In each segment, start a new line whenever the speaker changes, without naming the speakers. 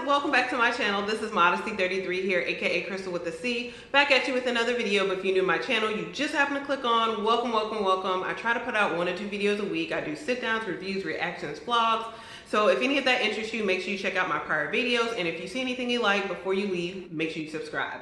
welcome back to my channel. This is Modesty33 here, aka Crystal with a C, back at you with another video. But if you're new to my channel, you just happen to click on, welcome. I try to put out 1 or 2 videos a week. I do sit downs, reviews, reactions, vlogs. So if any of that interests you, make sure you check out my prior videos, and if you see anything you like before you leave, make sure you subscribe.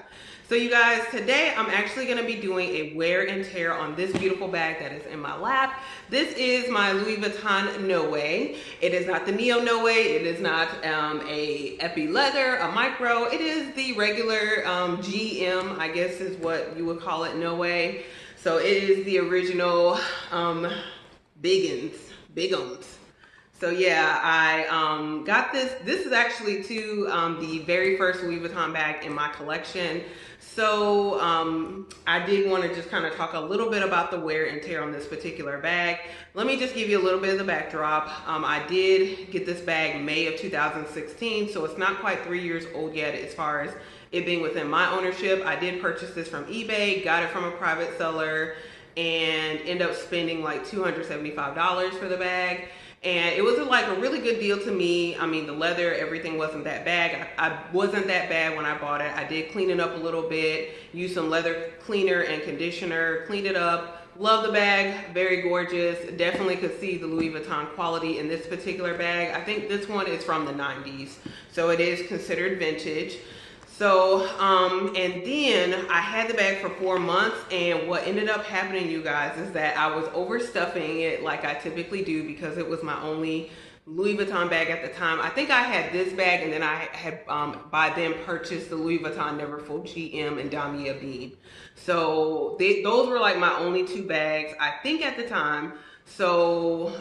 So you guys, today I'm actually going to be doing a wear and tear on this beautiful bag that is in my lap. This is my Louis Vuitton Noe. It is not the Neo Noe, it is not a Epi leather, a micro. It is the regular GM, I guess is what you would call it, Noe. So it is the original big uns. So yeah, I got this. This is actually the very first Louis Vuitton bag in my collection. So I did want to just kind of talk a little bit about the wear and tear on this particular bag. Let me just give you a little bit of the backdrop. I did get this bag May of 2016, so it's not quite 3 years old yet as far as it being within my ownership. I did purchase this from eBay, got it from a private seller, and ended up spending like $275 for the bag. And it was like a really good deal to me. I mean, the leather, everything wasn't that bad. I wasn't that bad when I bought it. I did clean it up a little bit, used some leather cleaner and conditioner, cleaned it up. Love the bag, very gorgeous. Definitely could see the Louis Vuitton quality in this particular bag. I think this one is from the 90s, so it is considered vintage. So, and then I had the bag for 4 months, and what ended up happening, you guys, is that I was overstuffing it like I typically do because it was my only Louis Vuitton bag at the time. I think I had this bag, and then I had by then purchased the Louis Vuitton Neverfull GM and Damier Bean. So those were like my only 2 bags, I think, at the time. So,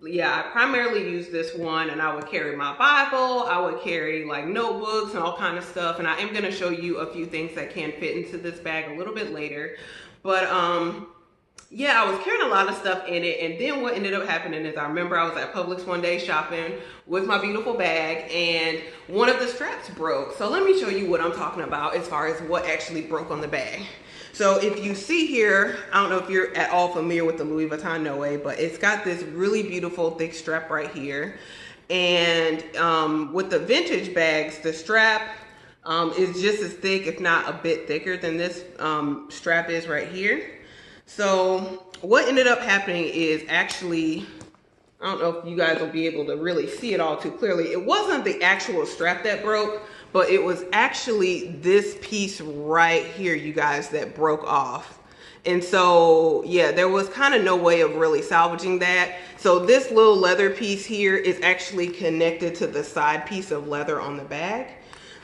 yeah, I primarily use this one, and I would carry my Bible, I would carry like notebooks and all kind of stuff, and I am going to show you a few things that can fit into this bag a little bit later. But yeah, I was carrying a lot of stuff in it, and then what ended up happening is I remember I was at Publix one day shopping with my beautiful bag, and one of the straps broke. So let me show you what I'm talking about as far as what actually broke on the bag. So if you see here, I don't know if you're at all familiar with the Louis Vuitton Noe, but it's got this really beautiful thick strap right here. And with the vintage bags, the strap is just as thick, if not a bit thicker than this strap is right here. So what ended up happening is actually, I don't know if you guys will be able to really see it all too clearly. It wasn't the actual strap that broke, but it was actually this piece right here, you guys, that broke off. And so, yeah, there was kind of no way of really salvaging that. So this little leather piece here is actually connected to the side piece of leather on the bag.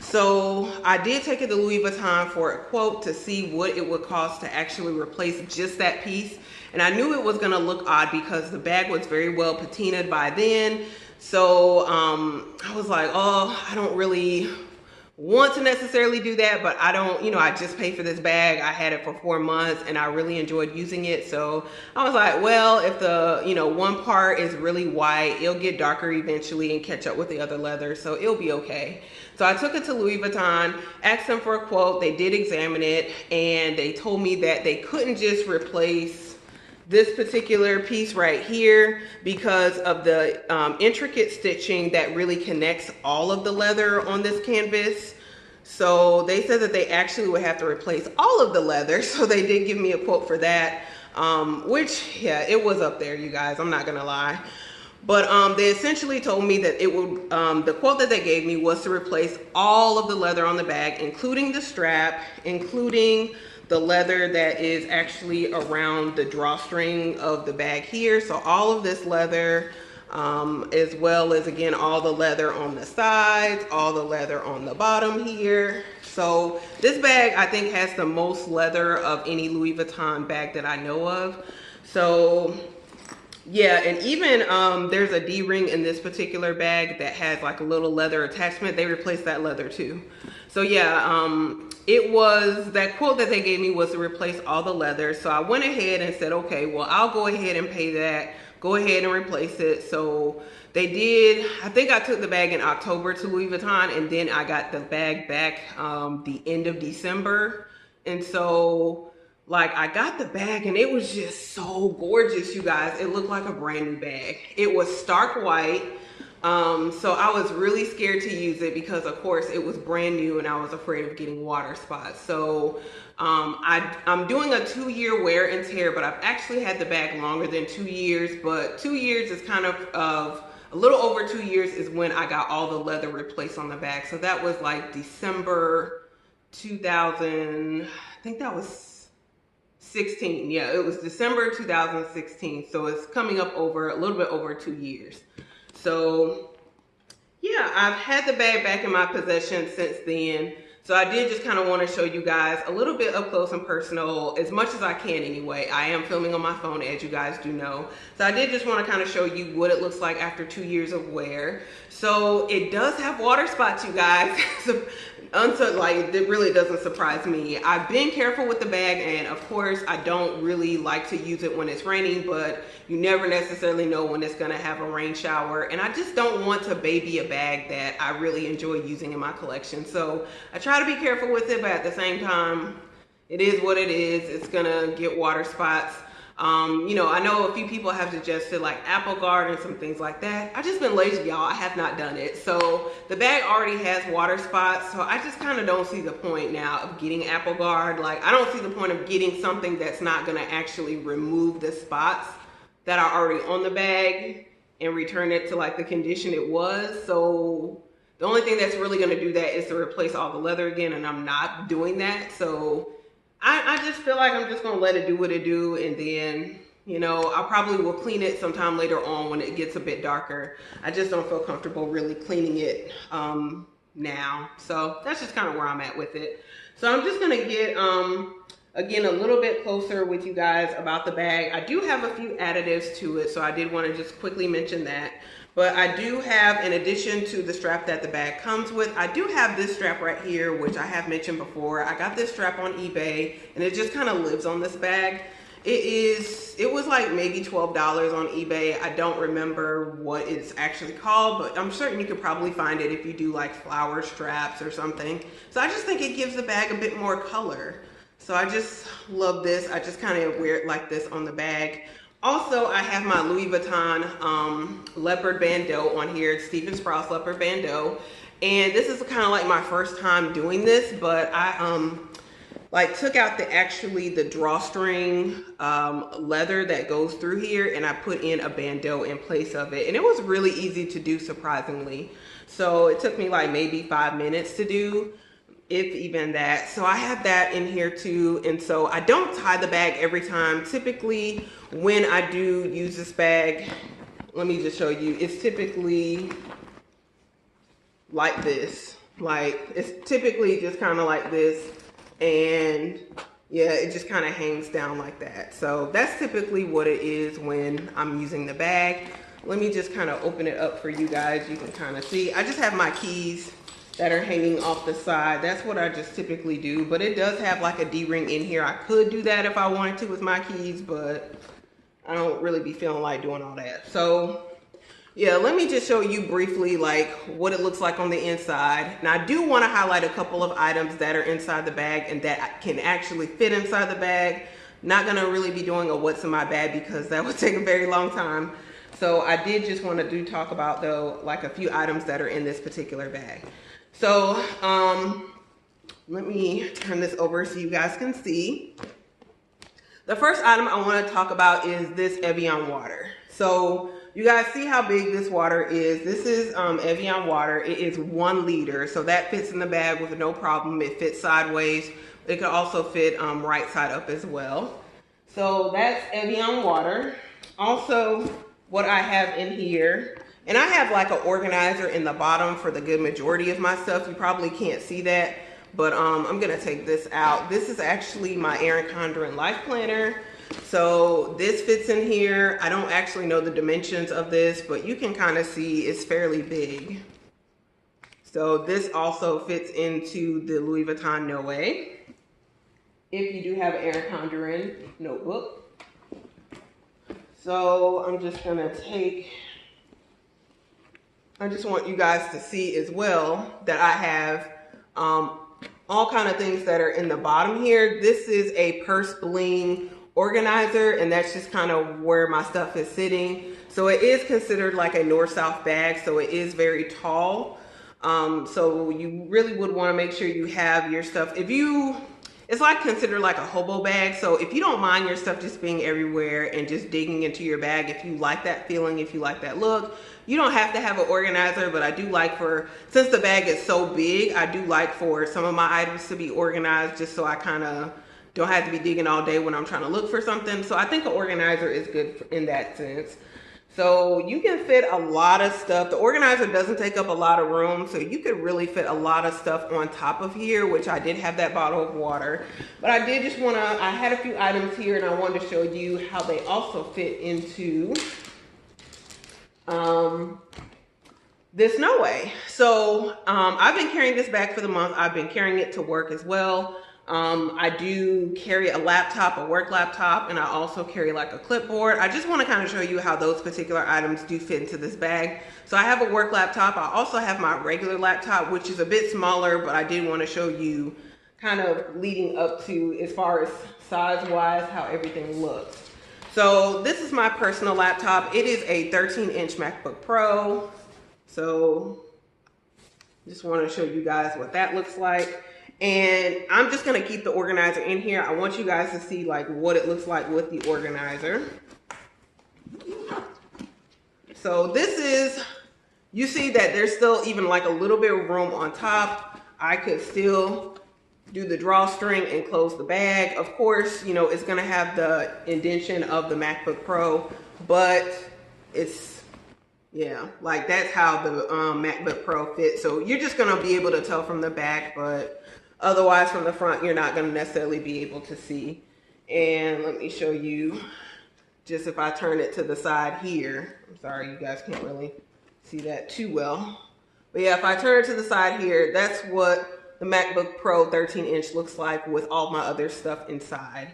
So I did take it to Louis Vuitton for a quote to see what it would cost to actually replace just that piece. And I knew it was gonna look odd because the bag was very well patinaed by then. So I was like, oh, I don't really want to necessarily do that, but I don't, you know, I just paid for this bag. I had it for 4 months and I really enjoyed using it. So I was like, well, if the, you know, one part is really white, it'll get darker eventually and catch up with the other leather, so it'll be okay. So I took it to Louis Vuitton, asked them for a quote. They did examine it, and they told me that they couldn't just replace this particular piece right here because of the intricate stitching that really connects all of the leather on this canvas. So they said that they actually would have to replace all of the leather. So they did give me a quote for that, which, yeah, it was up there, you guys, I'm not gonna lie. But they essentially told me that it would, the quote that they gave me was to replace all of the leather on the bag, including the strap, including the leather that is actually around the drawstring of the bag here. So all of this leather, as well as, again, all the leather on the sides, all the leather on the bottom here. So this bag, I think, has the most leather of any Louis Vuitton bag that I know of. So yeah, and even there's a D-ring in this particular bag that has like a little leather attachment. They replaced that leather too. So yeah, it was, that quote that they gave me was to replace all the leather. So I went ahead and said, okay, well, I'll go ahead and pay that. Go ahead and replace it. So they did. I think I took the bag in October to Louis Vuitton, and then I got the bag back the end of December. And so, like, I got the bag and it was just so gorgeous, you guys. It looked like a brand new bag. It was stark white. So I was really scared to use it because of course it was brand new and I was afraid of getting water spots. So I'm doing a 2-year wear and tear, but I've actually had the bag longer than 2 years, but 2 years is kind of a little over 2 years is when I got all the leather replaced on the bag. So that was like December 2000, I think that was 16. Yeah, it was December 2016. So it's coming up over a little bit over 2 years. So yeah, I've had the bag back in my possession since then. So I did just kind of want to show you guys a little bit up close and personal, as much as I can anyway. I am filming on my phone, as you guys do know. So I did just want to kind of show you what it looks like after 2 years of wear. So it does have water spots, you guys. Like, it really doesn't surprise me. I've been careful with the bag, and of course I don't really like to use it when it's raining, but you never necessarily know when it's gonna have a rain shower, and I just don't want to baby a bag that I really enjoy using in my collection. So I try to be careful with it, but at the same time, it is what it is. It's gonna get water spots. You know, I know a few people have suggested like Apple Guard and some things like that. I've just been lazy, y'all. I have not done it. So the bag already has water spots, so I just kind of don't see the point now of getting Apple Guard. Like, I don't see the point of getting something that's not gonna actually remove the spots that are already on the bag and return it to like the condition it was. So the only thing that's really gonna do that is to replace all the leather again, and I'm not doing that. So I just feel like I'm just gonna let it do what it do, and then, you know, I probably will clean it sometime later on when it gets a bit darker. I just don't feel comfortable really cleaning it now. So that's just kind of where I'm at with it. So I'm just gonna get, again, a little bit closer with you guys about the bag. I do have a few additives to it, so I did want to just quickly mention that. But I do have, in addition to the strap that the bag comes with, I do have this strap right here, which I have mentioned before. I got this strap on eBay, and it just kind of lives on this bag. It was like maybe $12 on eBay. I don't remember what it's actually called, but I'm certain you could probably find it if you do like flower straps or something. So I just think it gives the bag a bit more color. So I just love this. I just kind of wear it like this on the bag. Also, I have my Louis Vuitton leopard bandeau on here. It's Stephen Sprouse leopard bandeau. And this is kind of like my first time doing this, but I like took out the drawstring leather that goes through here, and I put in a bandeau in place of it. And it was really easy to do, surprisingly. So it took me like maybe 5 minutes to do, if even that. So I have that in here too. And so I don't tie the bag every time. Typically when I do use this bag, let me just show you, it's typically like this. Like, it's typically just kind of like this, and yeah, it just kind of hangs down like that. So that's typically what it is when I'm using the bag. Let me just kind of open it up for you guys. You can kind of see, I just have my keys that are hanging off the side. That's what I just typically do, but it does have like a D-ring in here. I could do that if I wanted to with my keys, but I don't really be feeling like doing all that. So yeah, let me just show you briefly like what it looks like on the inside. And I do want to highlight a couple of items that are inside the bag and that can actually fit inside the bag. Not gonna really be doing a what's in my bag because that would take a very long time. So I did just want to talk about though like a few items that are in this particular bag. So let me turn this over so you guys can see. The first item I want to talk about is this Evian water. So you guys see how big this water is. This is Evian water. It is 1 liter, so that fits in the bag with no problem. It fits sideways. It could also fit right side up as well. So that's Evian water. Also, what I have in here, and I have like an organizer in the bottom for the good majority of my stuff. You probably can't see that, but I'm gonna take this out. This is actually my Erin Condren Life Planner. So this fits in here. I don't actually know the dimensions of this, but you can kind of see it's fairly big. So this also fits into the Louis Vuitton Noe, if you do have an Erin Condren notebook. So I'm just gonna take, I just want you guys to see as well that I have all kind of things that are in the bottom here. This is a purse bling organizer, and that's just kind of where my stuff is sitting. So it is considered like a north-south bag, so it is very tall. So you really would want to make sure you have your stuff. It's like considered like a hobo bag. So if you don't mind your stuff just being everywhere and just digging into your bag, if you like that feeling, if you like that look, you don't have to have an organizer. But I do like since the bag is so big, I do like for some of my items to be organized, just so I kind of don't have to be digging all day when I'm trying to look for something. So I think an organizer is good in that sense. So you can fit a lot of stuff. The organizer doesn't take up a lot of room, so you could really fit a lot of stuff on top of here, which I did have that bottle of water. But I did just want to, I had a few items here and I wanted to show you how they also fit into this Noe. So I've been carrying this bag for the month. I've been carrying it to work as well. I do carry a laptop, a work laptop, and I also carry like a clipboard. I just want to kind of show you how those particular items do fit into this bag. So I have a work laptop. I also have my regular laptop, which is a bit smaller, but I did want to show you kind of leading up to, as far as size-wise, how everything looks. So this is my personal laptop. It is a 13-inch MacBook Pro. So just want to show you guys what that looks like. And I'm just going to keep the organizer in here. I want you guys to see like what it looks like with the organizer. So this is, you see that there's still even like a little bit of room on top. I could still do the drawstring and close the bag. Of course, you know, it's going to have the indentation of the MacBook Pro, but it's, yeah, like that's how the MacBook Pro fits. So you're just going to be able to tell from the back, but otherwise from the front, you're not going to necessarily be able to see. And let me show you, just if I turn it to the side here. I'm sorry, you guys can't really see that too well. But yeah, if I turn it to the side here, that's what the MacBook Pro 13-inch looks like with all my other stuff inside.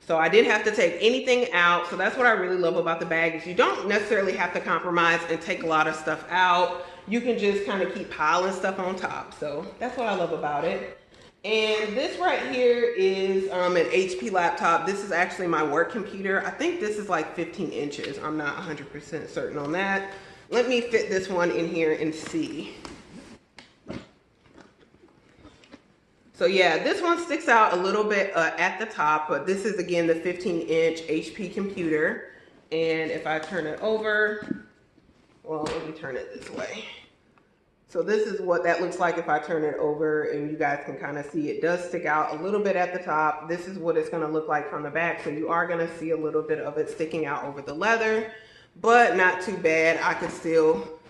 So I didn't have to take anything out. So that's what I really love about the bag, is you don't necessarily have to compromise and take a lot of stuff out. You can just kind of keep piling stuff on top. So that's what I love about it. And this right here is an HP laptop. This is actually my work computer. I think this is like 15 inches. I'm not 100% certain on that. Let me fit this one in here and see. So yeah, this one sticks out a little bit at the top, but this is again the 15-inch HP computer. And if I turn it over, well, let me turn it this way. So this is what that looks like if I turn it over, and you guys can kind of see it does stick out a little bit at the top. This is what it's going to look like from the back. So you are going to see a little bit of it sticking out over the leather, but not too bad. I could still,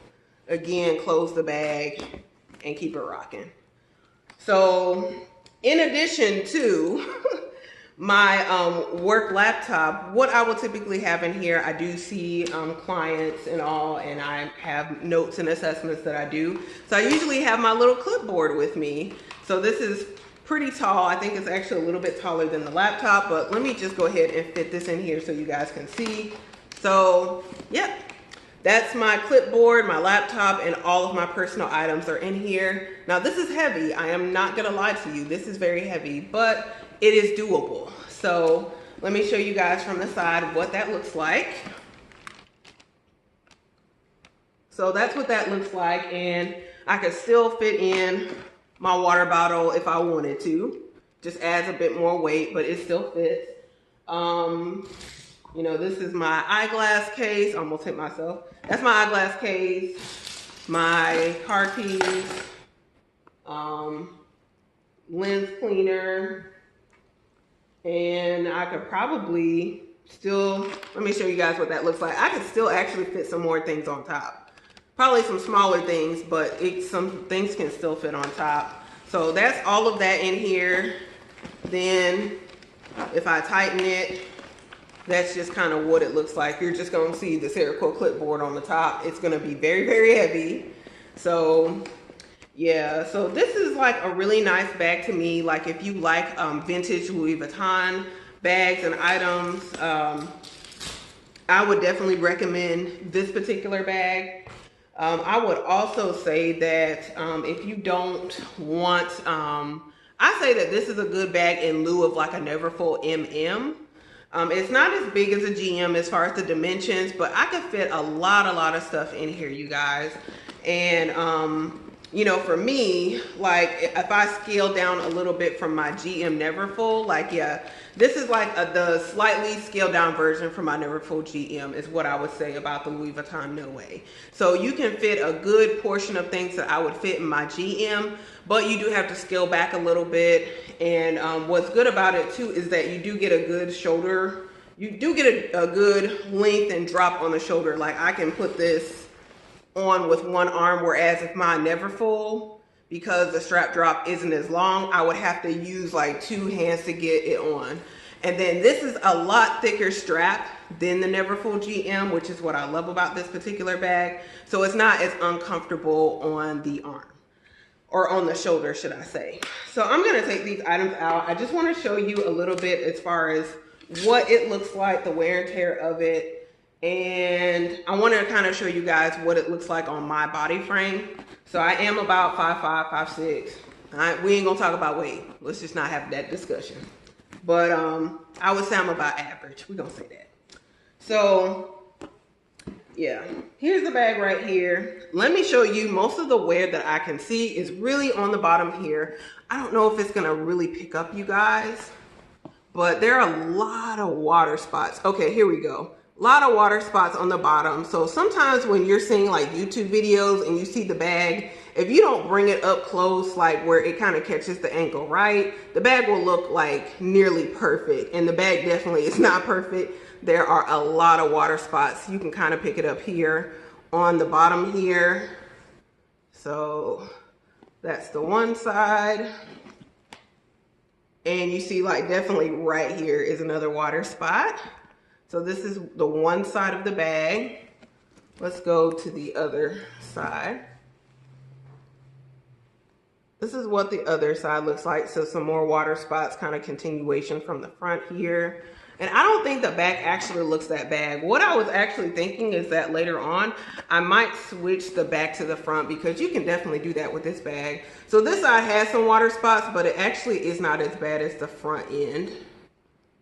again, close the bag and keep it rocking. So in addition to my work laptop, what I will typically have in here, I do see clients and all, and I have notes and assessments that I do. So I usually have my little clipboard with me. So this is pretty tall. I think it's actually a little bit taller than the laptop, but let me just go ahead and fit this in here so you guys can see. So yeah, that's my clipboard, my laptop, and all of my personal items are in here. Now this is heavy. I am not gonna lie to you. This is very heavy, but it is doable. So let me show you guys from the side what that looks like. So that's what that looks like, and I could still fit in my water bottle if I wanted to. Just adds a bit more weight, but it still fits. You know, this is my eyeglass case. Almost hit myself. That's my eyeglass case, my car keys, lens cleaner, and I could probably still, let me show you guys what that looks like. I could still actually fit some more things on top. Probably some smaller things, but some things can still fit on top. So that's all of that in here. Then if I tighten it, that's just kind of what it looks like. You're just going to see the Cerakote clipboard on the top. It's going to be very, very heavy. So yeah, so this is like a really nice bag to me. Like if you like vintage Louis Vuitton bags and items, I would definitely recommend this particular bag. I would also say that if you don't want, I say that this is a good bag in lieu of like a Neverfull MM. It's not as big as a GM as far as the dimensions, but I could fit a lot of stuff in here, you guys. And you know, for me, like if I scale down a little bit from my GM Neverfull, like yeah, this is like the slightly scaled down version from my Neverfull GM is what I would say about the Louis Vuitton Noe. So you can fit a good portion of things that I would fit in my GM, but you do have to scale back a little bit. And what's good about it too is that you do get a good shoulder, you do get a good length and drop on the shoulder. Like I can put this on with one arm, whereas if mine Neverfull, because the strap drop isn't as long, I would have to use like 2 hands to get it on. And then this is a lot thicker strap than the Neverfull GM, which is what I love about this particular bag. So it's not as uncomfortable on the arm, or on the shoulder, should I say. So I'm gonna take these items out. I just wanna show you a little bit as far as what it looks like, the wear and tear of it. And I want to kind of show you guys what it looks like on my body frame. So I am about 5'5", 5'6". We ain't gonna talk about weight. Let's just not have that discussion. But I would say I'm about average. We're gonna say that. So yeah, here's the bag right here. Let me show you most of the wear that I can see is really on the bottom here. I don't know if it's gonna really pick up, you guys, but there are a lot of water spots. Okay, here we go. A lot of water spots on the bottom. So sometimes when you're seeing like YouTube videos and you see the bag, if you don't bring it up close, like where it kind of catches the ankle, right, the bag will look like nearly perfect. And the bag definitely is not perfect. There are a lot of water spots. You can kind of pick it up here on the bottom here. So that's the one side. And you see like definitely right here is another water spot. So this is the one side of the bag. Let's go to the other side. This is what the other side looks like. So some more water spots, kind of continuation from the front here. And I don't think the back actually looks that bad. What I was actually thinking is that later on, I might switch the back to the front, because you can definitely do that with this bag. So this side has some water spots, but it actually is not as bad as the front end.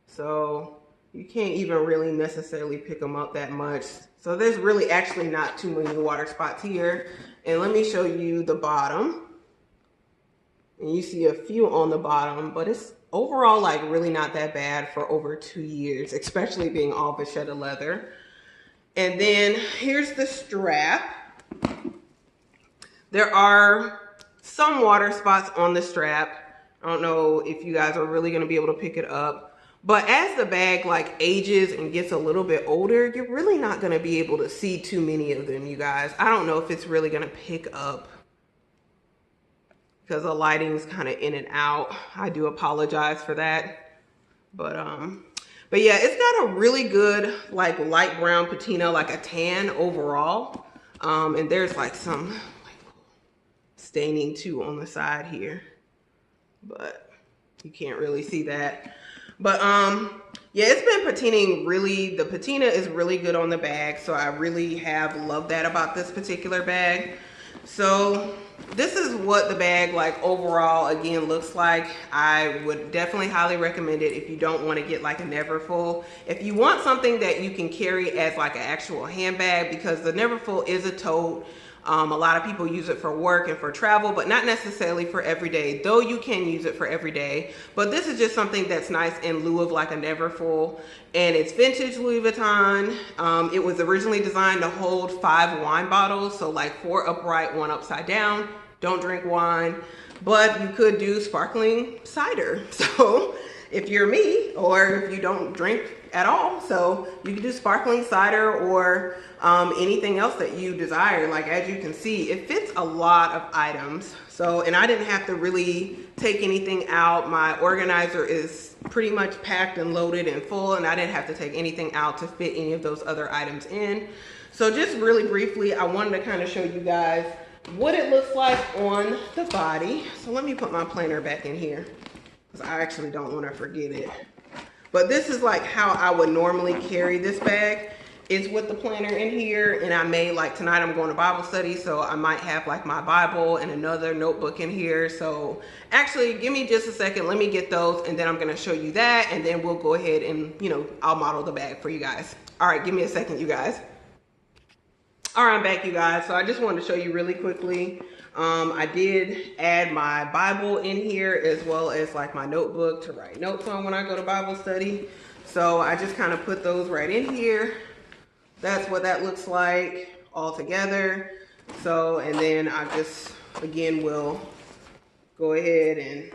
So you can't even really necessarily pick them up that much. So there's really actually not too many water spots here. And let me show you the bottom. And you see a few on the bottom, but it's overall like really not that bad for over 2 years, especially being all vachetta leather. And then here's the strap. There are some water spots on the strap. I don't know if you guys are really gonna be able to pick it up. But as the bag like ages and gets a little bit older, you're really not gonna be able to see too many of them, you guys. I don't know if it's really gonna pick up because the lighting's kind of in and out. I do apologize for that. But yeah, it's got a really good like light brown patina, like a tan overall. And there's like some like staining too on the side here, but you can't really see that. But yeah, it's been patining really, the patina is really good on the bag. So I really have loved that about this particular bag. So this is what the bag like overall again looks like. I would definitely highly recommend it if you don't want to get like a Neverfull. If you want something that you can carry as like an actual handbag, because the Neverfull is a tote. A lot of people use it for work and for travel, but not necessarily for everyday, though you can use it for everyday. But this is just something that's nice in lieu of like a Neverfull. And it's vintage Louis Vuitton. It was originally designed to hold 5 wine bottles. So like 4 upright, 1 upside down. Don't drink wine, but you could do sparkling cider. So if you're me, or if you don't drink at all, so you can do sparkling cider or anything else that you desire. Like as you can see, it fits a lot of items. So, and I didn't have to really take anything out. My organizer is pretty much packed and loaded and full, and I didn't have to take anything out to fit any of those other items in. So just really briefly, I wanted to kind of show you guys what it looks like on the body. So let me put my planner back in here, because I actually don't want to forget it. But this is like how I would normally carry this bag. is with the planner in here, and I may, like tonight I'm going to Bible study, so I might have like my Bible and another notebook in here. So actually give me just a second, let me get those, and then I'm going to show you that, and then we'll go ahead and, you know, I'll model the bag for you guys. All right, give me a second, you guys. All right, I'm back, you guys. So I just wanted to show you really quickly. I did add my Bible in here, as well as like my notebook to write notes on when I go to Bible study. So I just kind of put those right in here. That's what that looks like all together. So, and then I just, again, will go ahead and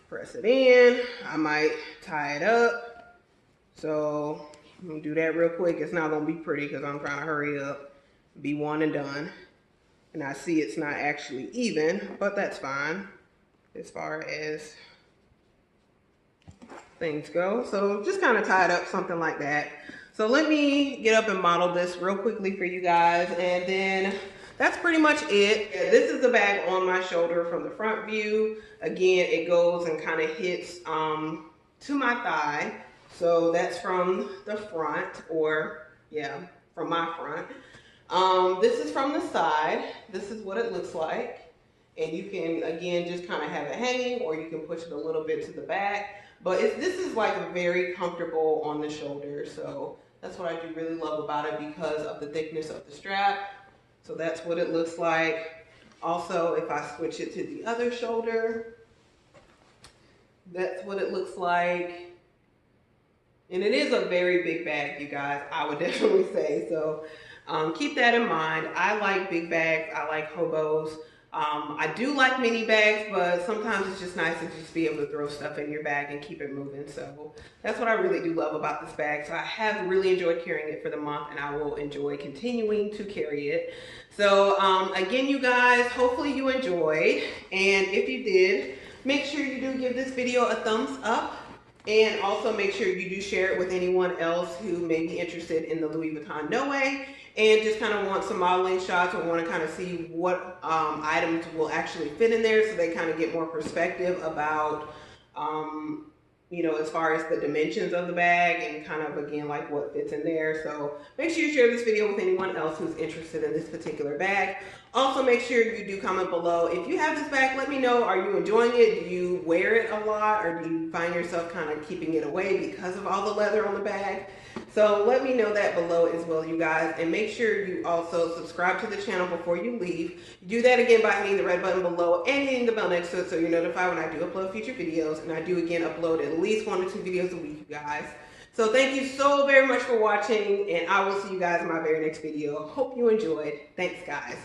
press it in. I might tie it up. So I'm gonna do that real quick. It's not gonna be pretty because I'm trying to hurry up, be one and done. And I see it's not actually even, but that's fine as far as things go. So just kind of tie it up, something like that. So let me get up and model this real quickly for you guys, and then that's pretty much it. Yeah, this is the bag on my shoulder from the front view. Again, it goes and kind of hits to my thigh. So that's from the front, or yeah, from my front. This is from the side. This is what it looks like. And you can, again, just kind of have it hanging, or you can push it a little bit to the back. But this is like very comfortable on the shoulder. So that's what I do really love about it, because of the thickness of the strap. So that's what it looks like. Also, if I switch it to the other shoulder, that's what it looks like. And it is a very big bag, you guys, I would definitely say. So keep that in mind. I like big bags. I like hobos. I do like mini bags, but sometimes it's just nice to just be able to throw stuff in your bag and keep it moving. So that's what I really do love about this bag. So I have really enjoyed carrying it for the month, and I will enjoy continuing to carry it. So again, you guys, hopefully you enjoyed. And if you did, make sure you do give this video a thumbs up. And also make sure you do share it with anyone else who may be interested in the Louis Vuitton Noe, and just kind of want some modeling shots, or want to kind of see what items will actually fit in there, so they kind of get more perspective about, you know, as far as the dimensions of the bag, and kind of, again, like what fits in there. So make sure you share this video with anyone else who's interested in this particular bag. Also, make sure you do comment below. If you have this bag, let me know. Are you enjoying it? Do you wear it a lot, or do you find yourself kind of keeping it away because of all the leather on the bag? So let me know that below as well, you guys. And make sure you also subscribe to the channel before you leave. You do that again by hitting the red button below and hitting the bell next to it, so you're notified when I do upload future videos. And I do, again, upload at least 1 or 2 videos a week, you guys. So thank you so very much for watching, and I will see you guys in my very next video. Hope you enjoyed. Thanks, guys.